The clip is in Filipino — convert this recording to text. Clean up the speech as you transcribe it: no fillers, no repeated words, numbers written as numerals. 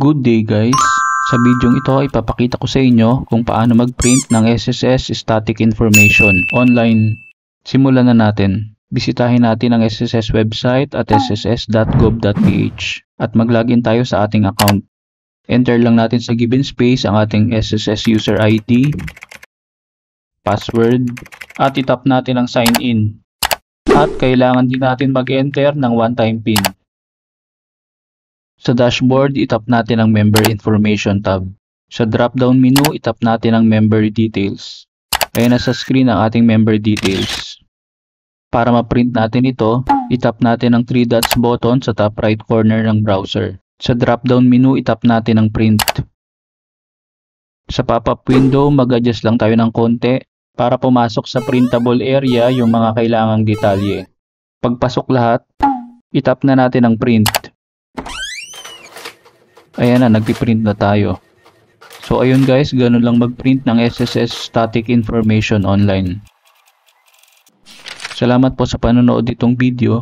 Good day guys! Sa videong ito ay ipapakita ko sa inyo kung paano mag-print ng SSS static information online. Simulan na natin. Bisitahin natin ang SSS website at sss.gov.ph at mag-login tayo sa ating account. Enter lang natin sa given space ang ating SSS user ID, password, at itap natin ang sign in. At kailangan din natin mag-enter ng one-time PIN. Sa dashboard, itap natin ang Member Information tab. Sa drop-down menu, itap natin ang Member Details. Ayan na sa screen ang ating Member Details. Para ma-print natin ito, itap natin ang 3 dots button sa top right corner ng browser. Sa drop-down menu, itap natin ang Print. Sa pop-up window, mag-adjust lang tayo ng konti para pumasok sa printable area yung mga kailangang detalye. Pagpasok lahat, itap na natin ang Print. Ayan na, nagpiprint na tayo. So ayun guys, ganun lang mag-print ng SSS static information online. Salamat po sa panonood itong video.